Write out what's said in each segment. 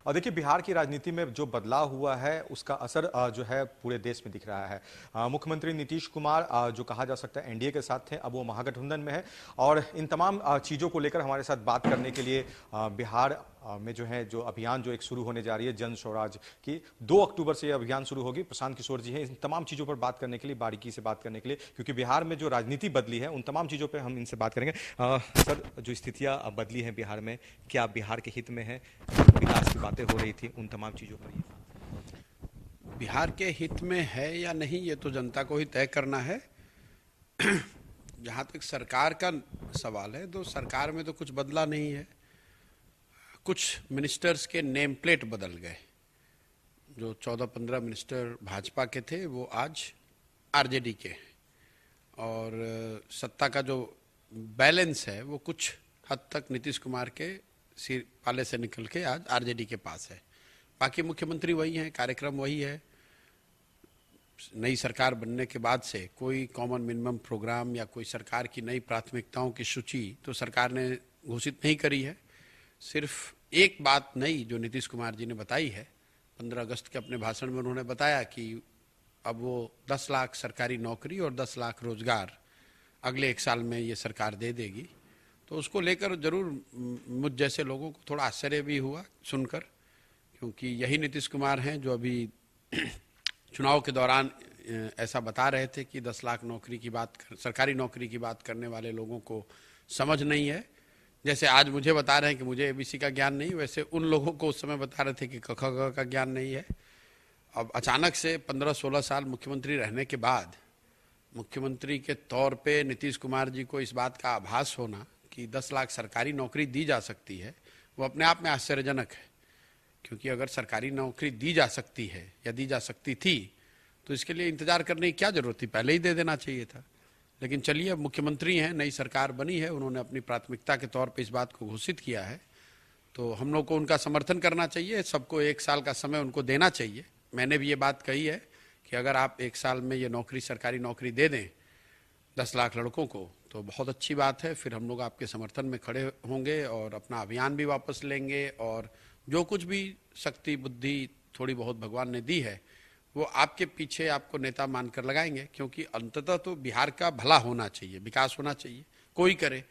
और देखिए बिहार की राजनीति में जो बदलाव हुआ है उसका असर जो है पूरे देश में दिख रहा है। मुख्यमंत्री नीतीश कुमार जो कहा जा सकता है एनडीए के साथ थे, अब वो महागठबंधन में है। और इन तमाम चीज़ों को लेकर हमारे साथ बात करने के लिए बिहार में जो है जो अभियान जो एक शुरू होने जा रही है जन स्वराज की, 2 अक्टूबर से ये अभियान शुरू होगी। प्रशांत किशोर जी हैं इन तमाम चीज़ों पर बात करने के लिए, बारीकी से बात करने के लिए, क्योंकि बिहार में जो राजनीति बदली है उन तमाम चीज़ों पर हम इनसे बात करेंगे। सर, जो स्थितियाँ बदली हैं बिहार में, क्या बिहार के हित में है? विकास की बातें हो रही थी, उन तमाम चीज़ों पर बिहार के हित में है या नहीं ये तो जनता को ही तय करना है। जहाँ तक सरकार का सवाल है तो सरकार में तो कुछ बदला नहीं है। कुछ मिनिस्टर्स के नेम प्लेट बदल गए। जो 14-15 मिनिस्टर भाजपा के थे वो आज आरजेडी के हैं, और सत्ता का जो बैलेंस है वो कुछ हद तक नीतीश कुमार के सिर पाले से निकल के आज आरजेडी के पास है। बाकी मुख्यमंत्री वही हैं, कार्यक्रम वही है। नई सरकार बनने के बाद से कोई कॉमन मिनिमम प्रोग्राम या कोई सरकार की नई प्राथमिकताओं की सूची तो सरकार ने घोषित नहीं करी है। सिर्फ एक बात नई जो नीतीश कुमार जी ने बताई है, 15 अगस्त के अपने भाषण में उन्होंने बताया कि अब वो 10 लाख सरकारी नौकरी और 10 लाख रोजगार अगले 1 साल में ये सरकार दे देगी। तो उसको लेकर जरूर मुझ जैसे लोगों को थोड़ा आश्चर्य भी हुआ सुनकर, क्योंकि यही नीतीश कुमार हैं जो अभी चुनाव के दौरान ऐसा बता रहे थे कि 10 लाख नौकरी की बात सरकारी नौकरी की बात करने वाले लोगों को समझ नहीं है। जैसे आज मुझे बता रहे हैं कि मुझे एबीसी का ज्ञान नहीं, वैसे उन लोगों को उस समय बता रहे थे कि क ख ग का ज्ञान नहीं है। अब अचानक से 15-16 साल मुख्यमंत्री रहने के बाद मुख्यमंत्री के तौर पे नीतीश कुमार जी को इस बात का आभास होना कि 10 लाख सरकारी नौकरी दी जा सकती है, वो अपने आप में आश्चर्यजनक है। क्योंकि अगर सरकारी नौकरी दी जा सकती है या दी जा सकती थी तो इसके लिए इंतजार करने की क्या जरूरत थी, पहले ही दे देना चाहिए था। लेकिन चलिए, अब मुख्यमंत्री हैं, नई सरकार बनी है, उन्होंने अपनी प्राथमिकता के तौर पे इस बात को घोषित किया है, तो हम लोग को उनका समर्थन करना चाहिए। सबको 1 साल का समय उनको देना चाहिए। मैंने भी ये बात कही है कि अगर आप 1 साल में ये नौकरी सरकारी नौकरी दे दें 10 लाख लड़कों को तो बहुत अच्छी बात है। फिर हम लोग आपके समर्थन में खड़े होंगे और अपना अभियान भी वापस लेंगे, और जो कुछ भी शक्ति बुद्धि थोड़ी बहुत भगवान ने दी है वो आपके पीछे आपको नेता मानकर लगाएंगे। क्योंकि अंततः तो बिहार का भला होना चाहिए, विकास होना चाहिए, कोई करे।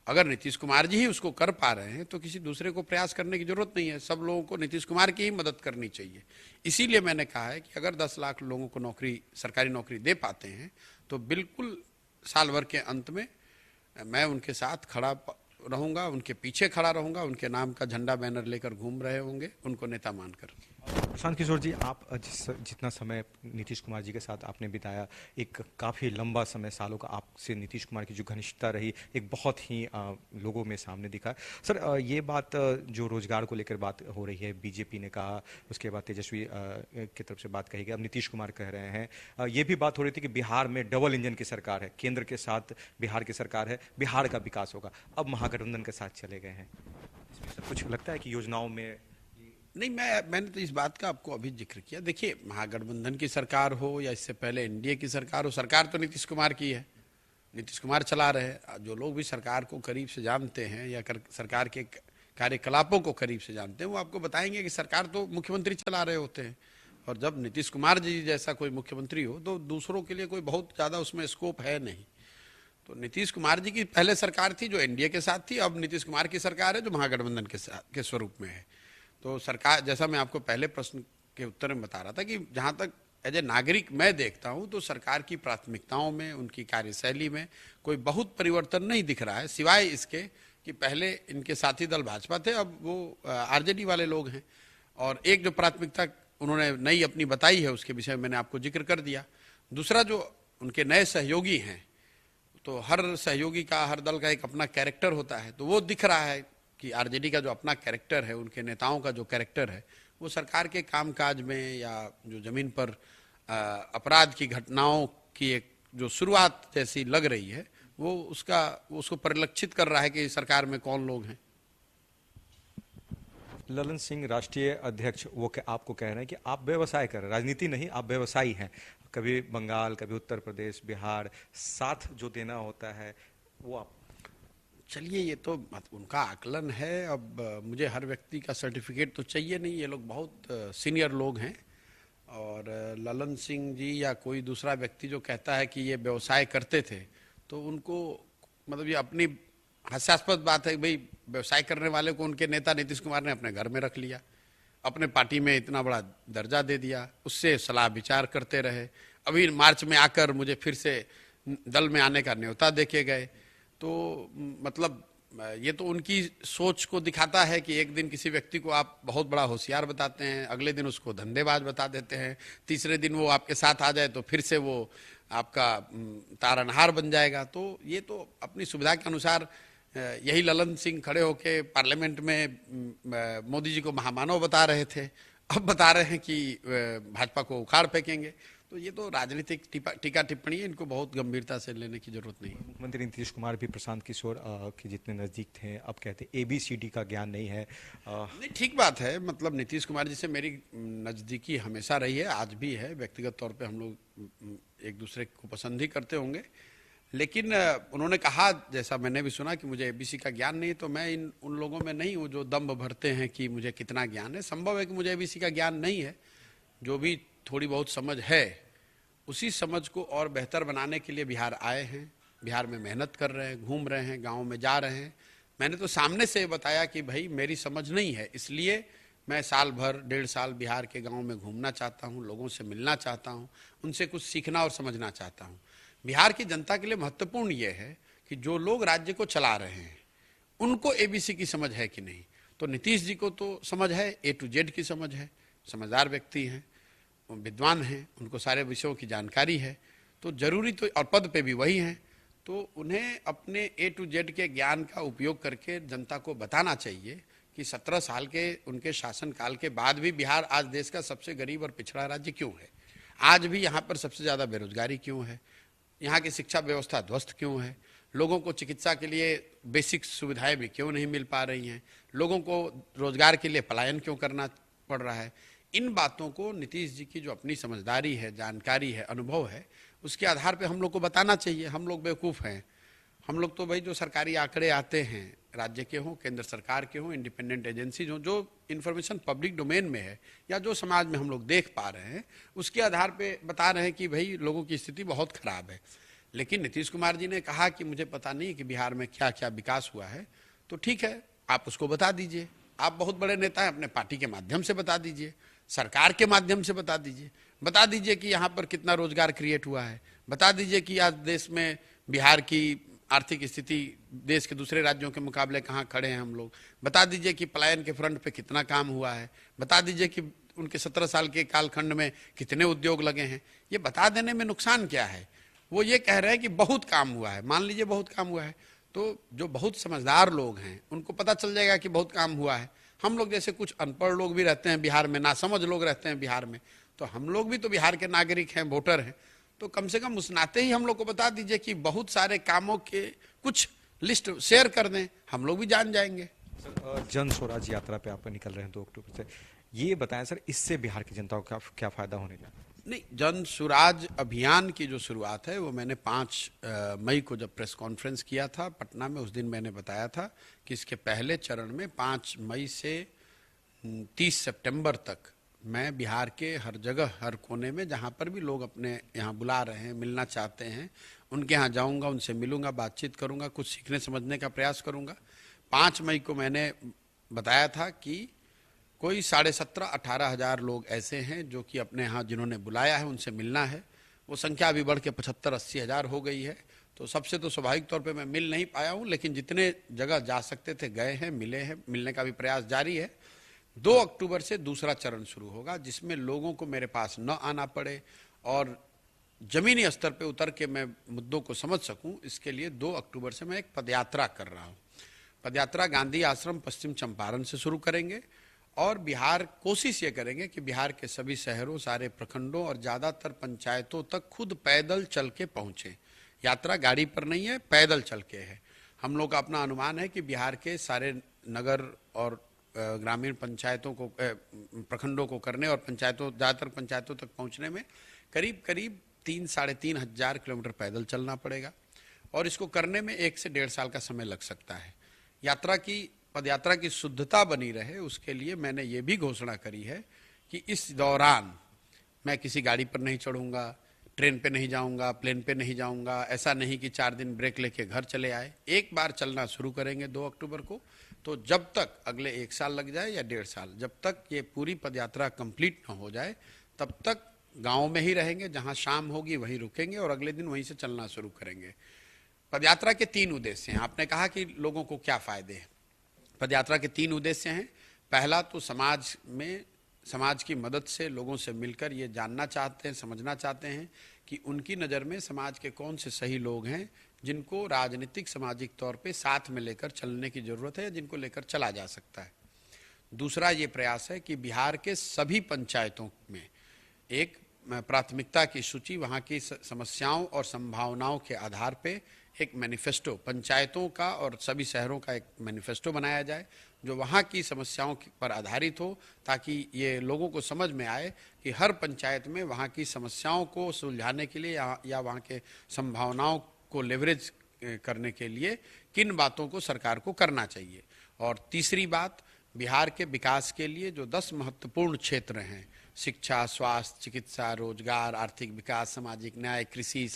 अगर नीतीश कुमार जी ही उसको कर पा रहे हैं तो किसी दूसरे को प्रयास करने की जरूरत नहीं है। सब लोगों को नीतीश कुमार की ही मदद करनी चाहिए। इसीलिए मैंने कहा है कि अगर 10 लाख लोगों को नौकरी सरकारी नौकरी दे पाते हैं तो बिल्कुल साल भर के अंत में मैं उनके साथ खड़ा रहूंगा, उनके पीछे खड़ा रहूंगा, उनके नाम का झंडा बैनर लेकर घूम रहे होंगे, उनको नेता मानकर। प्रशांत किशोर जी, आप जितना समय नीतीश कुमार जी के साथ आपने बिताया, एक काफ़ी लंबा समय, सालों का आपसे नीतीश कुमार की जो घनिष्ठता रही, एक बहुत ही लोगों में सामने दिखा। सर, ये बात जो रोजगार को लेकर बात हो रही है, बीजेपी ने कहा, उसके बाद तेजस्वी की तरफ से बात कही गई, अब नीतीश कुमार कह रहे हैं। ये भी बात हो रही थी कि बिहार में डबल इंजन की सरकार है, केंद्र के साथ बिहार की सरकार है, बिहार का विकास होगा। अब महागठबंधन के साथ चले गए हैं, इसमें सर कुछ लगता है कि योजनाओं में नहीं, मैंने तो इस बात का आपको अभी जिक्र किया। देखिए, महागठबंधन की सरकार हो या इससे पहले एनडीए की सरकार हो, सरकार तो नीतीश कुमार की है, नीतीश कुमार चला रहे हैं। जो लोग भी सरकार को करीब से जानते हैं या सरकार के कार्यकलापों को करीब से जानते हैं वो आपको बताएंगे कि सरकार तो मुख्यमंत्री चला रहे होते हैं, और जब नीतीश कुमार जी जैसा कोई मुख्यमंत्री हो तो दूसरों के लिए कोई बहुत ज़्यादा उसमें स्कोप है नहीं। तो नीतीश कुमार जी की पहले सरकार थी जो एनडीए के साथ थी, अब नीतीश कुमार की सरकार है जो महागठबंधन के स्वरूप में है। तो सरकार, जैसा मैं आपको पहले प्रश्न के उत्तर में बता रहा था कि जहाँ तक एज ए नागरिक मैं देखता हूँ तो सरकार की प्राथमिकताओं में, उनकी कार्यशैली में कोई बहुत परिवर्तन नहीं दिख रहा है, सिवाय इसके कि पहले इनके साथी दल भाजपा थे, अब वो आरजेडी वाले लोग हैं। और एक जो प्राथमिकता उन्होंने नई अपनी बताई है उसके विषय में मैंने आपको जिक्र कर दिया। दूसरा, जो उनके नए सहयोगी हैं, तो हर सहयोगी का, हर दल का एक अपना कैरेक्टर होता है, तो वो दिख रहा है कि आरजेडी का जो अपना कैरेक्टर है, उनके नेताओं का जो कैरेक्टर है, वो सरकार के कामकाज में या जो जमीन पर अपराध की घटनाओं की एक जो शुरुआत जैसी लग रही है, वो उसको परिलक्षित कर रहा है कि सरकार में कौन लोग हैं। ललन सिंह, राष्ट्रीय अध्यक्ष, वो आपको कह रहे हैं कि आप व्यवसाय कर रहे हैं, राजनीति नहीं, आप व्यवसायी हैं। कभी बंगाल, कभी उत्तर प्रदेश, बिहार, साथ जो देना होता है वो आप चलिए, ये तो उनका आकलन है। अब मुझे हर व्यक्ति का सर्टिफिकेट तो चाहिए नहीं, ये लोग बहुत सीनियर लोग हैं। और ललन सिंह जी या कोई दूसरा व्यक्ति जो कहता है कि ये व्यवसाय करते थे, तो उनको मतलब ये अपनी हास्यास्पद बात है कि भाई व्यवसाय करने वाले को उनके नेता नीतीश कुमार ने अपने घर में रख लिया, अपने पार्टी में इतना बड़ा दर्जा दे दिया, उससे सलाह विचार करते रहे। अभी मार्च में आकर मुझे फिर से दल में आने का न्योता देके गए। तो मतलब ये तो उनकी सोच को दिखाता है कि एक दिन किसी व्यक्ति को आप बहुत बड़ा होशियार बताते हैं, अगले दिन उसको धंधेबाज बता देते हैं, तीसरे दिन वो आपके साथ आ जाए तो फिर से वो आपका तारनहार बन जाएगा। तो ये तो अपनी सुविधा के अनुसार यही ललन सिंह खड़े होके पार्लियामेंट में मोदी जी को महामानव बता रहे थे, अब बता रहे हैं कि भाजपा को उखाड़ फेंकेंगे। तो ये तो राजनीतिक टीका टिप्पणी है, इनको बहुत गंभीरता से लेने की जरूरत नहीं है। मुख्यमंत्री नीतीश कुमार भी प्रशांत किशोर के जितने नजदीक थे, अब कहते ABCD का ज्ञान नहीं है। नहीं, ठीक बात है। मतलब नीतीश कुमार जी से मेरी नज़दीकी हमेशा रही है, आज भी है। व्यक्तिगत तौर पे हम लोग एक दूसरे को पसंद ही करते होंगे, लेकिन उन्होंने कहा, जैसा मैंने भी सुना, कि मुझे ABC का ज्ञान नहीं। तो मैं उन लोगों में नहीं हूँ जो दम्भ भरते हैं कि मुझे कितना ज्ञान है। संभव है कि मुझे ABC का ज्ञान नहीं है, जो भी थोड़ी बहुत समझ है उसी समझ को और बेहतर बनाने के लिए बिहार आए हैं, बिहार में मेहनत कर रहे हैं, घूम रहे हैं, गांव में जा रहे हैं। मैंने तो सामने से बताया कि भाई मेरी समझ नहीं है, इसलिए मैं साल भर 1.5 साल बिहार के गांव में घूमना चाहता हूं, लोगों से मिलना चाहता हूं, उनसे कुछ सीखना और समझना चाहता हूं। बिहार की जनता के लिए महत्वपूर्ण ये है कि जो लोग राज्य को चला रहे हैं उनको ABC की समझ है कि नहीं। तो नीतीश जी को तो समझ है, A to Z की समझ है, समझदार व्यक्ति हैं, विद्वान हैं, उनको सारे विषयों की जानकारी है। तो जरूरी तो, और पद पे भी वही हैं, तो उन्हें अपने A to Z के ज्ञान का उपयोग करके जनता को बताना चाहिए कि 17 साल के उनके शासनकाल के बाद भी बिहार आज देश का सबसे गरीब और पिछड़ा राज्य क्यों है, आज भी यहाँ पर सबसे ज़्यादा बेरोजगारी क्यों है, यहाँ की शिक्षा व्यवस्था ध्वस्त क्यों है, लोगों को चिकित्सा के लिए बेसिक सुविधाएं भी क्यों नहीं मिल पा रही हैं, लोगों को रोजगार के लिए पलायन क्यों करना पड़ रहा है। इन बातों को नीतीश जी की जो अपनी समझदारी है, जानकारी है, अनुभव है, उसके आधार पे हम लोग को बताना चाहिए। हम लोग बेवकूफ़ हैं। हम लोग तो भाई जो सरकारी आंकड़े आते हैं, राज्य के हों, केंद्र सरकार के हों, इंडिपेंडेंट एजेंसीज हों, जो इन्फॉर्मेशन पब्लिक डोमेन में है या जो समाज में हम लोग देख पा रहे हैं, उसके आधार पे बता रहे हैं कि भाई लोगों की स्थिति बहुत खराब है। लेकिन नीतीश कुमार जी ने कहा कि मुझे पता नहीं कि बिहार में क्या क्या विकास हुआ है। तो ठीक है, आप उसको बता दीजिए। आप बहुत बड़े नेता हैं, अपने पार्टी के माध्यम से बता दीजिए, सरकार के माध्यम से बता दीजिए। बता दीजिए कि यहाँ पर कितना रोजगार क्रिएट हुआ है, बता दीजिए कि आज देश में बिहार की आर्थिक स्थिति देश के दूसरे राज्यों के मुकाबले कहाँ खड़े हैं हम लोग, बता दीजिए कि पलायन के फ्रंट पे कितना काम हुआ है, बता दीजिए कि उनके 17 साल के कालखंड में कितने उद्योग लगे हैं। ये बता देने में नुकसान क्या है। वो ये कह रहे हैं कि बहुत काम हुआ है। मान लीजिए बहुत काम हुआ है, तो जो बहुत समझदार लोग हैं उनको पता चल जाएगा कि बहुत काम हुआ है। हम लोग जैसे कुछ अनपढ़ लोग भी रहते हैं बिहार में, नासमझ लोग रहते हैं बिहार में, तो हम लोग भी तो बिहार के नागरिक हैं, वोटर हैं। तो कम से कम उस नाते ही हम लोग को बता दीजिए कि बहुत सारे कामों के कुछ लिस्ट शेयर कर दें, हम लोग भी जान जाएंगे। सर, जन स्वराज यात्रा पे आप निकल रहे हैं 2 अक्टूबर से, ये बताएं सर, इससे बिहार की जनता को क्या फायदा होने जा रहा है? नहीं, जन स्वराज अभियान की जो शुरुआत है वो मैंने 5 मई को जब प्रेस कॉन्फ्रेंस किया था पटना में, उस दिन मैंने बताया था कि इसके पहले चरण में 5 मई से 30 सितंबर तक मैं बिहार के हर जगह, हर कोने में जहाँ पर भी लोग अपने यहाँ बुला रहे हैं, मिलना चाहते हैं, उनके यहाँ जाऊँगा, उनसे मिलूंगा, बातचीत करूँगा, कुछ सीखने समझने का प्रयास करूँगा। 5 मई को मैंने बताया था कि कोई 17,500-18 हज़ार लोग ऐसे हैं जो कि अपने यहाँ जिन्होंने बुलाया है उनसे मिलना है। वो संख्या अभी बढ़ के 75-80 हज़ार हो गई है। तो सबसे तो स्वाभाविक तौर पे मैं मिल नहीं पाया हूँ, लेकिन जितने जगह जा सकते थे गए हैं, मिले हैं, मिलने का भी प्रयास जारी है। 2 अक्टूबर से दूसरा चरण शुरू होगा जिसमें लोगों को मेरे पास न आना पड़े और जमीनी स्तर पे उतर के मैं मुद्दों को समझ सकूं। इसके लिए 2 अक्टूबर से मैं एक पदयात्रा कर रहा हूं। पदयात्रा गांधी आश्रम पश्चिम चंपारण से शुरू करेंगे और बिहार कोशिश ये करेंगे कि बिहार के सभी शहरों, सारे प्रखंडों और ज़्यादातर पंचायतों तक खुद पैदल चल के पहुँचें। यात्रा गाड़ी पर नहीं है, पैदल चल के है। हम लोग का अपना अनुमान है कि बिहार के सारे नगर और ग्रामीण पंचायतों को, प्रखंडों को करने और पंचायतों, ज़्यादातर पंचायतों तक पहुँचने में करीब करीब 3-3.5 हज़ार किलोमीटर पैदल चलना पड़ेगा। और इसको करने में 1 से 1.5 साल का समय लग सकता है। पदयात्रा की शुद्धता बनी रहे, उसके लिए मैंने ये भी घोषणा करी है कि इस दौरान मैं किसी गाड़ी पर नहीं चढ़ूंगा, ट्रेन पे नहीं जाऊंगा, प्लेन पे नहीं जाऊंगा। ऐसा नहीं कि 4 दिन ब्रेक लेके घर चले आए। एक बार चलना शुरू करेंगे 2 अक्टूबर को, तो जब तक अगले 1 साल लग जाए या 1.5 साल, जब तक ये पूरी पदयात्रा कंप्लीट न हो जाए तब तक गाँव में ही रहेंगे। जहाँ शाम होगी वहीं रुकेंगे और अगले दिन वहीं से चलना शुरू करेंगे। पदयात्रा के 3 उद्देश्य हैं। आपने कहा कि लोगों को क्या फायदे हैं। पदयात्रा के 3 उद्देश्य हैं। पहला तो समाज की मदद से लोगों से मिलकर ये जानना चाहते हैं, समझना चाहते हैं कि उनकी नज़र में समाज के कौन से सही लोग हैं जिनको राजनीतिक सामाजिक तौर पे साथ में लेकर चलने की ज़रूरत है या जिनको लेकर चला जा सकता है। दूसरा ये प्रयास है कि बिहार के सभी पंचायतों में एक प्राथमिकता की सूची, वहाँ की समस्याओं और संभावनाओं के आधार पे एक मैनिफेस्टो, पंचायतों का और सभी शहरों का एक मैनिफेस्टो बनाया जाए जो वहाँ की समस्याओं पर आधारित हो, ताकि ये लोगों को समझ में आए कि हर पंचायत में वहाँ की समस्याओं को सुलझाने के लिए या वहाँ के संभावनाओं को लेवरेज करने के लिए किन बातों को सरकार को करना चाहिए। और तीसरी बात, बिहार के विकास के लिए जो 10 महत्वपूर्ण क्षेत्र हैं, शिक्षा, स्वास्थ्य, चिकित्सा, रोजगार, आर्थिक विकास, सामाजिक न्याय, कृषि,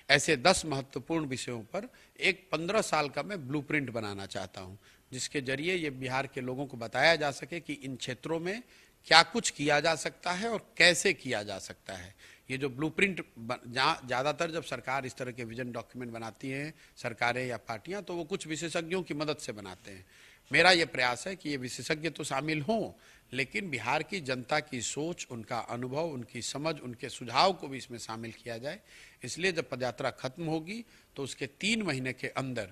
ऐसे 10 महत्वपूर्ण विषयों पर एक 15 साल का मैं ब्लूप्रिंट बनाना चाहता हूं, जिसके जरिए ये बिहार के लोगों को बताया जा सके कि इन क्षेत्रों में क्या कुछ किया जा सकता है और कैसे किया जा सकता है। ये जो ब्लूप्रिंट, ज़्यादातर जब सरकार इस तरह के विजन डॉक्यूमेंट बनाती हैं, सरकारें या पार्टियां, तो वो कुछ विशेषज्ञों की मदद से बनाते हैं। मेरा ये प्रयास है कि ये विशेषज्ञ तो शामिल हों, लेकिन बिहार की जनता की सोच, उनका अनुभव, उनकी समझ, उनके सुझाव को भी इसमें शामिल किया जाए। इसलिए जब पदयात्रा खत्म होगी तो उसके 3 महीने के अंदर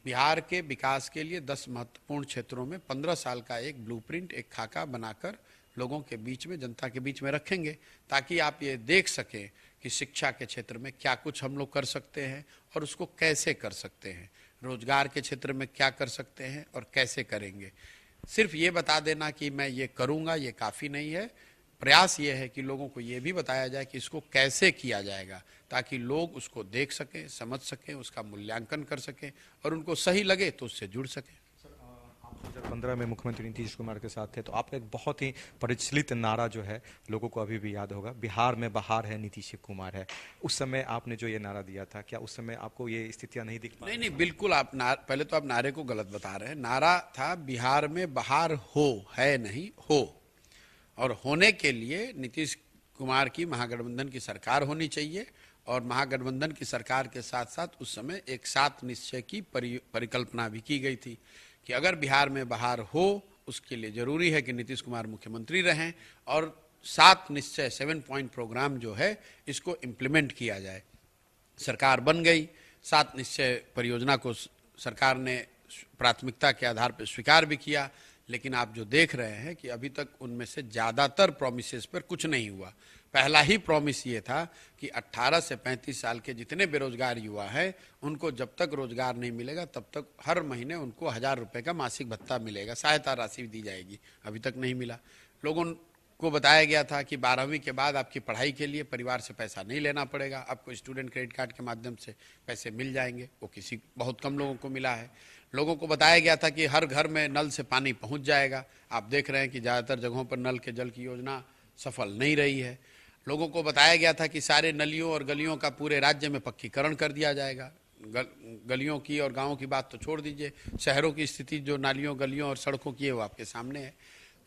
बिहार के विकास के लिए 10 महत्वपूर्ण क्षेत्रों में 15 साल का एक ब्लूप्रिंट, एक खाका बनाकर लोगों के बीच में, जनता के बीच में रखेंगे, ताकि आप ये देख सकें कि शिक्षा के क्षेत्र में क्या कुछ हम लोग कर सकते हैं और उसको कैसे कर सकते हैं, रोजगार के क्षेत्र में क्या कर सकते हैं और कैसे करेंगे। सिर्फ ये बता देना कि मैं ये करूँगा, ये काफ़ी नहीं है। प्रयास ये है कि लोगों को ये भी बताया जाए कि इसको कैसे किया जाएगा, ताकि लोग उसको देख सकें, समझ सकें, उसका मूल्यांकन कर सकें और उनको सही लगे तो उससे जुड़ सकें। 2015 में मुख्यमंत्री नीतीश कुमार के साथ थे, तो आपका एक बहुत ही प्रचलित नारा जो है लोगों को अभी भी याद होगा, बिहार में बहार है, नीतीश कुमार है। उस समय आपने जो ये नारा दिया था, क्या उस समय आपको ये स्थितियां नहीं दिख पाई? नहीं, बिल्कुल। पहले तो आप नारे को गलत बता रहे हैं। नारा था बिहार में बहार हो, है नहीं, हो। और होने के लिए नीतीश कुमार की महागठबंधन की सरकार होनी चाहिए, और महागठबंधन की सरकार के साथ साथ उस समय एक 7 निश्चय की परिकल्पना भी की गई थी कि अगर बिहार में बहार हो, उसके लिए जरूरी है कि नीतीश कुमार मुख्यमंत्री रहें और 7 निश्चय, 7 पॉइंट प्रोग्राम जो है इसको इम्प्लीमेंट किया जाए। सरकार बन गई, 7 निश्चय परियोजना को सरकार ने प्राथमिकता के आधार पर स्वीकार भी किया, लेकिन आप जो देख रहे हैं कि अभी तक उनमें से ज़्यादातर प्रॉमिसेस पर कुछ नहीं हुआ। पहला ही प्रॉमिस ये था कि 18 से 35 साल के जितने बेरोजगार युवा हैं, उनको जब तक रोजगार नहीं मिलेगा तब तक हर महीने उनको 1000 रुपये का मासिक भत्ता मिलेगा, सहायता राशि दी जाएगी। अभी तक नहीं मिला। लोगों को बताया गया था कि 12वीं के बाद आपकी पढ़ाई के लिए परिवार से पैसा नहीं लेना पड़ेगा, आपको स्टूडेंट क्रेडिट कार्ड के माध्यम से पैसे मिल जाएंगे। वो बहुत कम लोगों को मिला है। लोगों को बताया गया था कि हर घर में नल से पानी पहुंच जाएगा। आप देख रहे हैं कि ज़्यादातर जगहों पर नल के जल की योजना सफल नहीं रही है। लोगों को बताया गया था कि सारे नलियों और गलियों का पूरे राज्य में पक्कीकरण कर दिया जाएगा। गलियों की और गाँवों की बात तो छोड़ दीजिए, शहरों की स्थिति जो नालियों, गलियों और सड़कों की है वो आपके सामने है।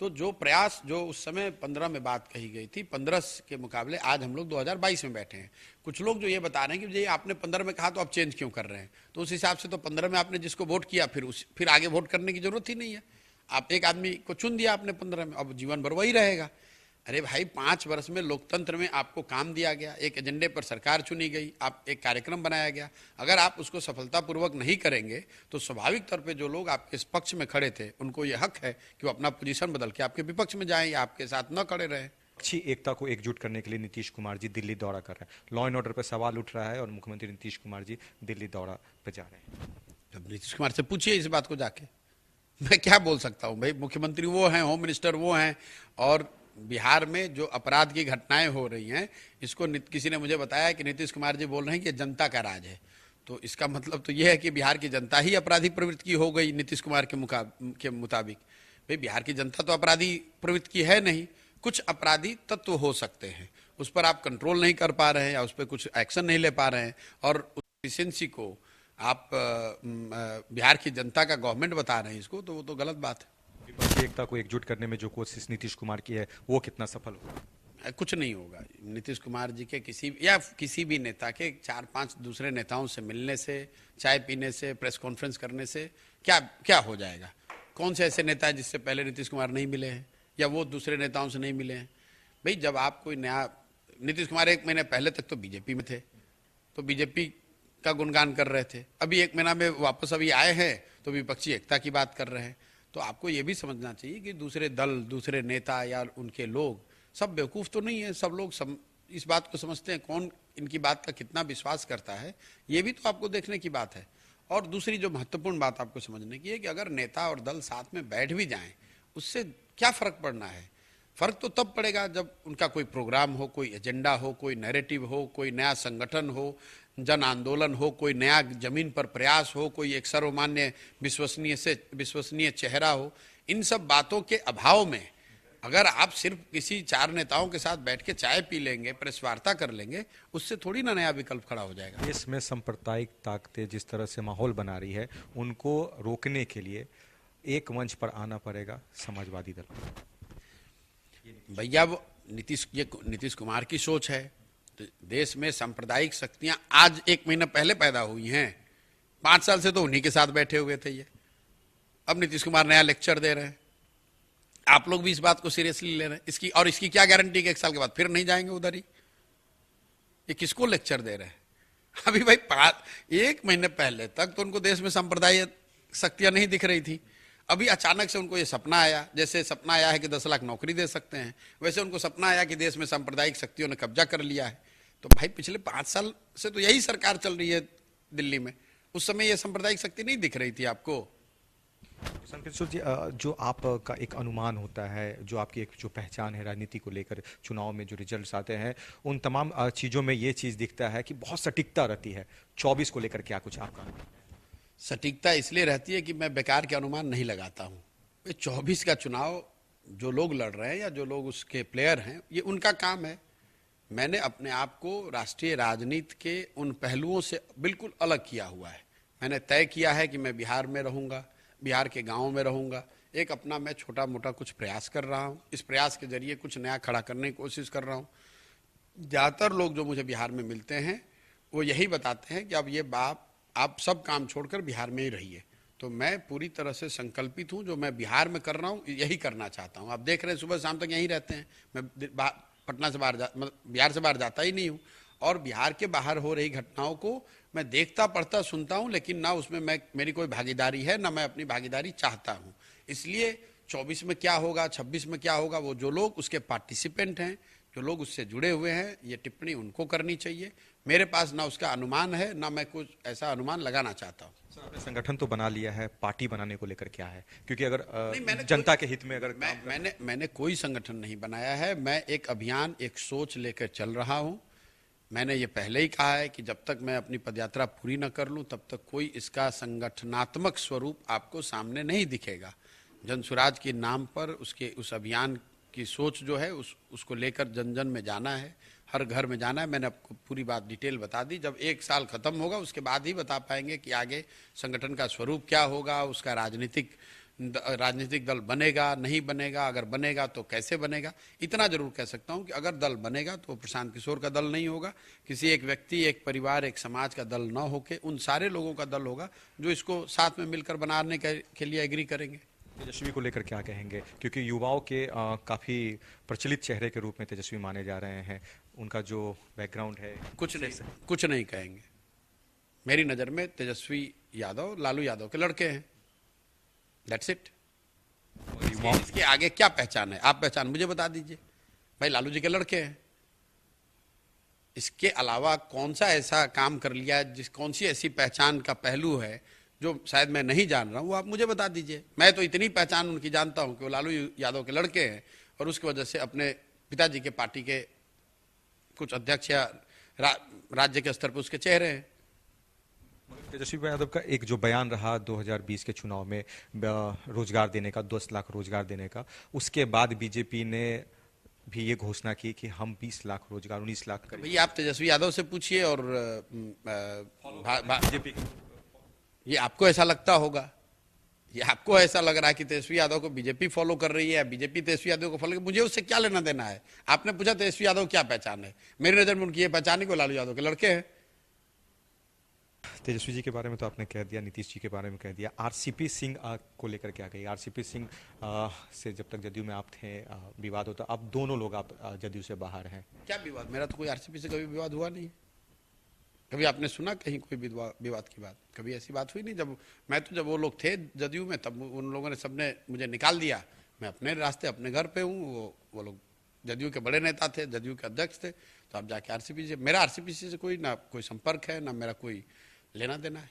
तो जो प्रयास जो उस समय 15 में बात कही गई थी, 15 के मुकाबले आज हम लोग 2022 में बैठे हैं। कुछ लोग जो ये बता रहे हैं कि ये आपने 15 में कहा तो आप चेंज क्यों कर रहे हैं, तो उस हिसाब से तो 15 में आपने जिसको वोट किया फिर आगे वोट करने की जरूरत ही नहीं है। आप एक आदमी को चुन दिया आपने 15 में, अब जीवन भर वही रहेगा। अरे भाई, 5 वर्ष में लोकतंत्र में आपको काम दिया गया, एक एजेंडे पर सरकार चुनी गई, आप एक कार्यक्रम बनाया गया। अगर आप उसको सफलतापूर्वक नहीं करेंगे तो स्वाभाविक तौर पे जो लोग आपके पक्ष में खड़े थे उनको ये हक है कि वो अपना पोजीशन बदल के आपके विपक्ष में जाएं या आपके साथ न खड़े रहें। अच्छी एकता को एकजुट करने के लिए नीतीश कुमार जी दिल्ली दौरा कर रहे हैं, लॉ एंड ऑर्डर पर सवाल उठ रहा है और मुख्यमंत्री नीतीश कुमार जी दिल्ली दौरा पर जा रहे हैं। जब नीतीश कुमार से पूछिए इस बात को जाके, मैं क्या बोल सकता हूँ भाई। मुख्यमंत्री वो हैं, होम मिनिस्टर वो हैं, और बिहार में जो अपराध की घटनाएं हो रही हैं, इसको किसी ने मुझे बताया कि नीतीश कुमार जी बोल रहे हैं कि जनता का राज है। तो इसका मतलब तो यह है कि बिहार की जनता ही अपराधी प्रवृत्ति की हो गई नीतीश कुमार के मुताबिक। भाई बिहार की जनता तो अपराधी प्रवृत्ति की है नहीं, कुछ अपराधी तत्व हो सकते हैं, उस पर आप कंट्रोल नहीं कर पा रहे हैं या उस पर कुछ एक्शन नहीं ले पा रहे हैं, और एफिशिएंसी को आप बिहार की जनता का गवर्नमेंट बता रहे हैं इसको, तो वो तो गलत बात है। विपक्षी एकता को एकजुट करने में जो कोशिश नीतीश कुमार की है वो कितना सफल होगा? कुछ नहीं होगा। नीतीश कुमार जी के किसी भी नेता के 4-5 दूसरे नेताओं से मिलने से, चाय पीने से, प्रेस कॉन्फ्रेंस करने से क्या क्या हो जाएगा? कौन से ऐसे नेता हैं जिससे पहले नीतीश कुमार नहीं मिले हैं या वो दूसरे नेताओं से नहीं मिले हैं? भाई जब आप कोई नया, नीतीश कुमार 1 महीने पहले तक तो बीजेपी में थे, तो बीजेपी का गुणगान कर रहे थे, अभी 1 महीना में वापस अभी आए हैं तो विपक्षी एकता की बात कर रहे हैं। तो आपको ये भी समझना चाहिए कि दूसरे दल, दूसरे नेता या उनके लोग सब बेवकूफ़ तो नहीं है, सब लोग इस बात को समझते हैं कौन इनकी बात का कितना विश्वास करता है, ये भी तो आपको देखने की बात है। और दूसरी जो महत्वपूर्ण बात आपको समझने की है कि अगर नेता और दल साथ में बैठ भी जाएं, उससे क्या फर्क पड़ना है? फर्क तो तब पड़ेगा जब उनका कोई प्रोग्राम हो, कोई एजेंडा हो, कोई नैरेटिव हो, कोई नया संगठन हो, जन आंदोलन हो, कोई नया जमीन पर प्रयास हो, कोई एक सर्वमान्य विश्वसनीय चेहरा हो। इन सब बातों के अभाव में अगर आप सिर्फ किसी 4 नेताओं के साथ बैठ के चाय पी लेंगे, प्रेस वार्ता कर लेंगे, उससे थोड़ी ना नया विकल्प खड़ा हो जाएगा। इसमें सांप्रदायिक ताकतें जिस तरह से माहौल बना रही है, उनको रोकने के लिए एक मंच पर आना पड़ेगा समाजवादी दल। भैया वो नीतीश कुमार की सोच है। तो देश में सांप्रदायिक शक्तियां आज 1 महीना पहले पैदा हुई हैं, 5 साल से तो उन्हीं के साथ बैठे हुए थे ये। अब नीतीश कुमार नया लेक्चर दे रहे हैं, आप लोग भी इस बात को सीरियसली ले रहे हैं। इसकी क्या गारंटी कि 1 साल के बाद फिर नहीं जाएंगे उधर ही? ये किसको लेक्चर दे रहे हैं? अभी भाई 1 महीने पहले तक तो उनको देश में सांप्रदायिक शक्तियां नहीं दिख रही थी, अभी अचानक से उनको ये सपना आया। जैसे सपना आया है कि 10 लाख नौकरी दे सकते हैं, वैसे उनको सपना आया कि देश में सांप्रदायिक शक्तियों ने कब्जा कर लिया है। तो भाई पिछले 5 साल से तो यही सरकार चल रही है दिल्ली में, उस समय ये सांप्रदायिक शक्ति नहीं दिख रही थी आपको। किशन किशोर जी, जो आपका एक अनुमान होता है, जो आपकी एक जो पहचान है राजनीति को लेकर, चुनाव में जो रिजल्ट्स आते हैं उन तमाम चीज़ों में ये चीज़ दिखता है कि बहुत सटीकता रहती है। 24 को लेकर क्या कुछ आपका? सटीकता इसलिए रहती है कि मैं बेकार के अनुमान नहीं लगाता हूँ। 24 का चुनाव जो लोग लड़ रहे हैं या जो लोग उसके प्लेयर हैं, ये उनका काम है। मैंने अपने आप को राष्ट्रीय राजनीति के उन पहलुओं से बिल्कुल अलग किया हुआ है। मैंने तय किया है कि मैं बिहार में रहूँगा, बिहार के गाँव में रहूँगा। एक अपना मैं छोटा मोटा कुछ प्रयास कर रहा हूँ, इस प्रयास के जरिए कुछ नया खड़ा करने की कोशिश कर रहा हूँ। ज़्यादातर लोग जो मुझे बिहार में मिलते हैं वो यही बताते हैं कि अब ये आप सब काम छोड़कर बिहार में ही रहिए। तो मैं पूरी तरह से संकल्पित हूँ, जो मैं बिहार में कर रहा हूँ यही करना चाहता हूँ। आप देख रहे हैं सुबह शाम तक यहीं रहते हैं, मैं पटना से मतलब बिहार से बाहर जाता ही नहीं हूँ। और बिहार के बाहर हो रही घटनाओं को मैं देखता, पढ़ता, सुनता हूँ, लेकिन ना उसमें मेरी कोई भागीदारी है, ना मैं अपनी भागीदारी चाहता हूँ। इसलिए 24 में क्या होगा, 26 में क्या होगा, वो जो लोग उसके पार्टिसिपेंट हैं, जो लोग उससे जुड़े हुए हैं, ये टिप्पणी उनको करनी चाहिए। मेरे पास ना उसका अनुमान है, ना मैं कुछ ऐसा अनुमान लगाना चाहता हूँ। सर, आपने संगठन तो बना लिया है, पार्टी बनाने को लेकर क्या है? क्योंकि अगर जनता के हित में अगर मैंने कोई संगठन नहीं बनाया है। मैं एक अभियान, एक सोच लेकर चल रहा हूँ। मैंने ये पहले ही कहा है कि जब तक मैं अपनी पदयात्रा पूरी न कर लूँ तब तक कोई इसका संगठनात्मक स्वरूप आपको सामने नहीं दिखेगा। जनसुराज के नाम पर उस अभियान की सोच जो है उसको लेकर जन जन में जाना है, हर घर में जाना है। मैंने आपको पूरी बात डिटेल बता दी। जब 1 साल खत्म होगा उसके बाद ही बता पाएंगे कि आगे संगठन का स्वरूप क्या होगा, उसका राजनीतिक दल बनेगा नहीं बनेगा, अगर बनेगा तो कैसे बनेगा। इतना जरूर कह सकता हूं कि अगर दल बनेगा तो प्रशांत किशोर का दल नहीं होगा, किसी एक व्यक्ति, एक परिवार, एक समाज का दल न होके उन सारे लोगों का दल होगा जो इसको साथ में मिलकर बनाने के लिए एग्री करेंगे। तेजस्वी को लेकर क्या कहेंगे? क्योंकि युवाओं के काफी प्रचलित चेहरे के रूप में तेजस्वी माने जा रहे हैं, उनका जो बैकग्राउंड है। कुछ नहीं कहेंगे। मेरी नजर में तेजस्वी यादव लालू यादव के लड़के हैं, दैट्स इट। इसके आगे क्या पहचान है? आप पहचान मुझे बता दीजिए। भाई लालू जी के लड़के हैं, इसके अलावा कौन सा ऐसा काम कर लिया, कौन सी ऐसी पहचान का पहलू है जो शायद मैं नहीं जान रहा हूं, वो आप मुझे बता दीजिए। मैं तो इतनी पहचान उनकी जानता हूं कि वो लालू यादव के लड़के हैं और उसकी वजह से अपने पिताजी के पार्टी के कुछ अध्यक्ष या राज्य के स्तर पर उसके चेहरे हैं। तेजस्वी यादव का एक जो बयान रहा 2020 के चुनाव में रोजगार देने का, 10 लाख रोजगार देने का, उसके बाद बीजेपी ने भी ये घोषणा की कि हम 20 लाख रोजगार, 19 लाख करेंगे। भैया आप तेजस्वी यादव से पूछिए और बीजेपी ये आपको ऐसा लगता होगा, ये आपको ऐसा लग रहा है कि तेजस्वी यादव को बीजेपी फॉलो कर रही है या बीजेपी तेजस्वी यादव को फॉलो, मुझे उससे क्या लेना देना है। आपने पूछा तेजस्वी यादव क्या पहचान है, मेरी नजर में उनकी ये पहचान है कि लालू यादव के लड़के हैं। तेजस्वी जी के बारे में तो आपने कह दिया, नीतीश जी के बारे में कह दिया, आरसीपी सिंह को लेकर क्या कही? आरसीपी सिंह से जब तक जदयू में आप थे विवाद होता, अब दोनों लोग आप जदयू से बाहर हैं। क्या विवाद? मेरा तो कोई आरसीपी से कभी विवाद हुआ नहीं। कभी आपने सुना कहीं कोई विवाद की बात? कभी ऐसी बात हुई नहीं। जब वो लोग थे जदयू में तब उन लोगों ने सबने मुझे निकाल दिया। मैं अपने रास्ते अपने घर पे हूँ, वो लोग जदयू के बड़े नेता थे, जदयू के अध्यक्ष थे, तो अब जाके आरसीपी से, मेरा आरसीपी से कोई ना कोई संपर्क है ना मेरा कोई लेना देना है।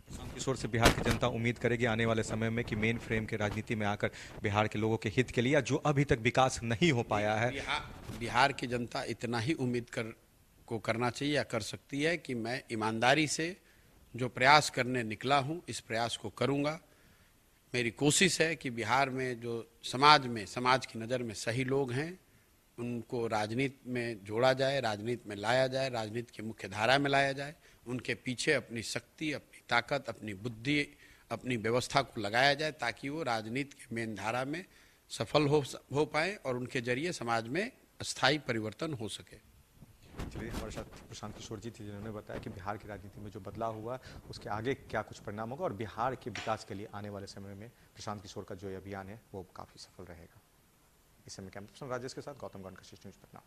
प्रशांत किशोर से बिहार की जनता उम्मीद करेगी आने वाले समय में कि मेन फ्रेम के राजनीति में आकर बिहार के लोगों के हित के लिए, जो अभी तक विकास नहीं हो पाया है, बिहार की जनता इतना ही उम्मीद करना चाहिए या कर सकती है कि मैं ईमानदारी से जो प्रयास करने निकला हूं, इस प्रयास को करूंगा। मेरी कोशिश है कि बिहार में जो समाज की नज़र में सही लोग हैं उनको राजनीति में जोड़ा जाए, राजनीति में लाया जाए, राजनीति की मुख्य धारा में लाया जाए, उनके पीछे अपनी शक्ति, अपनी ताकत, अपनी बुद्धि, अपनी व्यवस्था को लगाया जाए ताकि वो राजनीति के मेन धारा में सफल हो पाए और उनके जरिए समाज में स्थायी परिवर्तन हो सके। चलिए, हमारे साथ प्रशांत किशोर जी थे जिन्होंने बताया कि बिहार की राजनीति में जो बदलाव हुआ उसके आगे क्या कुछ परिणाम होगा और बिहार के विकास के लिए आने वाले समय में प्रशांत किशोर का जो अभियान है वो काफ़ी सफल रहेगा। इस समय कैमरा पर्सन राजेश के साथ गौतम गौड़, कशिश न्यूज़ पटना।